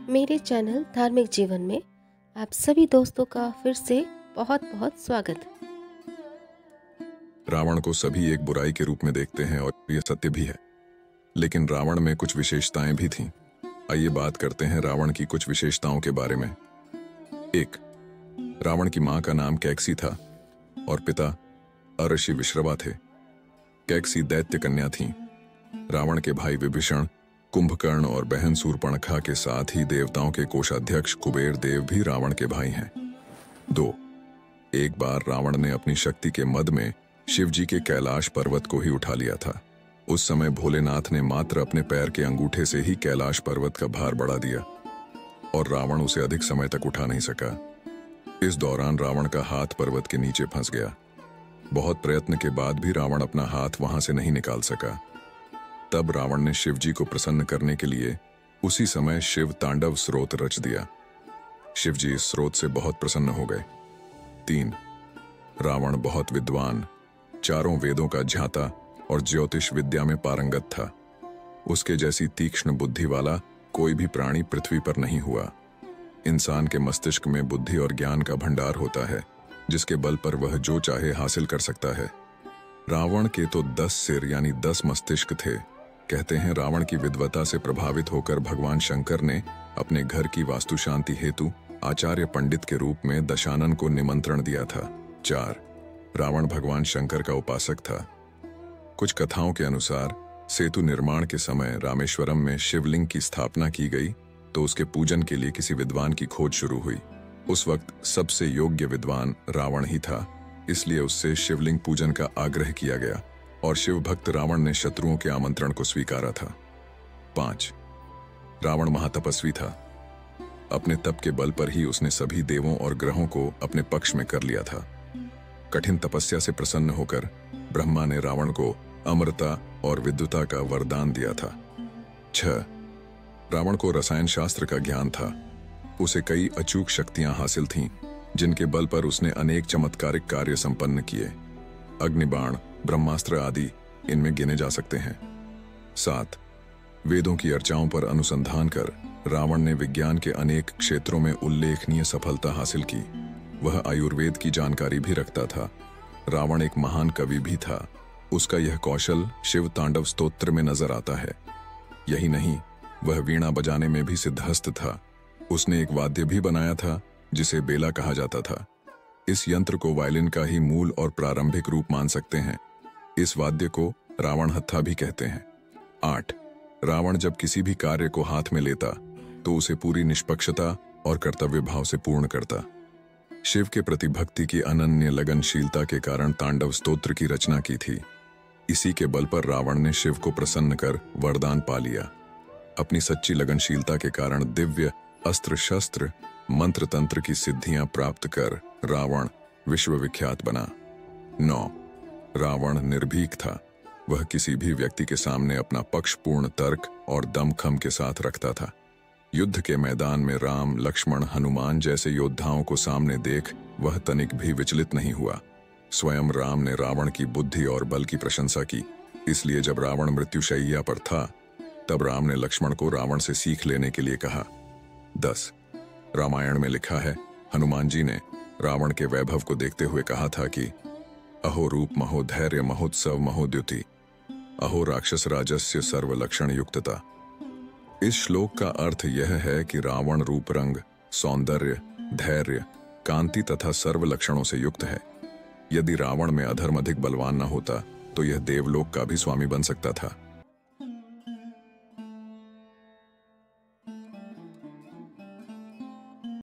मेरे चैनल धार्मिक जीवन में आप सभी दोस्तों का फिर से बहुत बहुत स्वागत है। रावण को सभी एक बुराई के रूप में देखते हैं और यह सत्य भी है, लेकिन रावण में कुछ विशेषताएं भी थीं। आइए बात करते हैं रावण की कुछ विशेषताओं के बारे में। 1. रावण की मां का नाम कैकसी था और पिता अऋषि विश्रवा थे। कैकसी दैत्य कन्या थीं। रावण के भाई विभीषण, कुंभकर्ण और बहन शूर्पणखा के साथ ही देवताओं के कोषाध्यक्ष कुबेर देव भी रावण के भाई हैं। 2. एक बार रावण ने अपनी शक्ति के मद में शिवजी के कैलाश पर्वत को ही उठा लिया था। उस समय भोलेनाथ ने मात्र अपने पैर के अंगूठे से ही कैलाश पर्वत का भार बढ़ा दिया और रावण उसे अधिक समय तक उठा नहीं सका। इस दौरान रावण का हाथ पर्वत के नीचे फंस गया। बहुत प्रयत्न के बाद भी रावण अपना हाथ वहां से नहीं निकाल सका। तब रावण ने शिवजी को प्रसन्न करने के लिए उसी समय शिव तांडव स्रोत रच दिया। शिवजी इस स्रोत से बहुत प्रसन्न हो गए। 3. रावण बहुत विद्वान, चारों वेदों का ज्ञाता और ज्योतिष विद्या में पारंगत था। उसके जैसी तीक्ष्ण बुद्धि वाला कोई भी प्राणी पृथ्वी पर नहीं हुआ। इंसान के मस्तिष्क में बुद्धि और ज्ञान का भंडार होता है, जिसके बल पर वह जो चाहे हासिल कर सकता है। रावण के तो 10 सिर यानी 10 मस्तिष्क थे। कहते हैं रावण की विद्वता से प्रभावित होकर भगवान शंकर ने अपने घर की वास्तु शांति हेतु आचार्य पंडित के रूप में दशानन को निमंत्रण दिया था। 4. रावण भगवान शंकर का उपासक था। कुछ कथाओं के अनुसार सेतु निर्माण के समय रामेश्वरम में शिवलिंग की स्थापना की गई तो उसके पूजन के लिए किसी विद्वान की खोज शुरू हुई। उस वक्त सबसे योग्य विद्वान रावण ही था, इसलिए उससे शिवलिंग पूजन का आग्रह किया गया और शिव भक्त रावण ने शत्रुओं के आमंत्रण को स्वीकारा था। 5. रावण महातपस्वी था। अपने तप के बल पर ही उसने सभी देवों और ग्रहों को अपने पक्ष में कर लिया था। कठिन तपस्या से प्रसन्न होकर ब्रह्मा ने रावण को अमरता और विद्युता का वरदान दिया था। 6. रावण को रसायन शास्त्र का ज्ञान था। उसे कई अचूक शक्तियां हासिल थीं, जिनके बल पर उसने अनेक चमत्कारिक कार्य संपन्न किए। अग्निबाण, ब्रह्मास्त्र आदि इनमें गिने जा सकते हैं। 7. वेदों की अर्चाओं पर अनुसंधान कर रावण ने विज्ञान के अनेक क्षेत्रों में उल्लेखनीय सफलता हासिल की। वह आयुर्वेद की जानकारी भी रखता था। रावण एक महान कवि भी था। उसका यह कौशल शिव तांडव स्तोत्र में नजर आता है। यही नहीं, वह वीणा बजाने में भी सिद्धहस्त था। उसने एक वाद्य भी बनाया था जिसे बेला कहा जाता था। इस यंत्र को वायलिन का ही मूल और प्रारंभिक रूप मान सकते हैं। इस वाद्य को रावण हत्था भी कहते हैं। 8. रावण जब किसी भी कार्य को हाथ में लेता तो उसे पूरी निष्पक्षता और कर्तव्य भाव से पूर्ण करता। शिव के प्रति भक्ति की अनन्य लगनशीलता के कारण तांडव स्तोत्र की रचना की थी। इसी के बल पर रावण ने शिव को प्रसन्न कर वरदान पा लिया। अपनी सच्ची लगनशीलता के कारण दिव्य अस्त्र शस्त्र मंत्र तंत्र की सिद्धियां प्राप्त कर रावण विश्वविख्यात बना। 9. रावण निर्भीक था। वह किसी भी व्यक्ति के सामने अपना पक्षपूर्ण तर्क और दमखम के साथ रखता था। युद्ध के मैदान में राम, लक्ष्मण, हनुमान जैसे योद्धाओं को सामने देख वह तनिक भी विचलित नहीं हुआ। स्वयं राम ने रावण की बुद्धि और बल की प्रशंसा की। इसलिए जब रावण मृत्युशैया पर था तब राम ने लक्ष्मण को रावण से सीख लेने के लिए कहा। 10. रामायण में लिखा है, हनुमान जी ने रावण के वैभव को देखते हुए कहा था कि अहो रूप महो धैर्य महोत्सव महोद्युति, अहो राक्षस राजस्य सर्व लक्षण युक्तता। इस श्लोक का अर्थ यह है कि रावण रूप, रंग, सौंदर्य, धैर्य, कांति तथा सर्व लक्षणों से युक्त है। यदि रावण में अधर्म अधिक बलवान न होता तो यह देवलोक का भी स्वामी बन सकता था।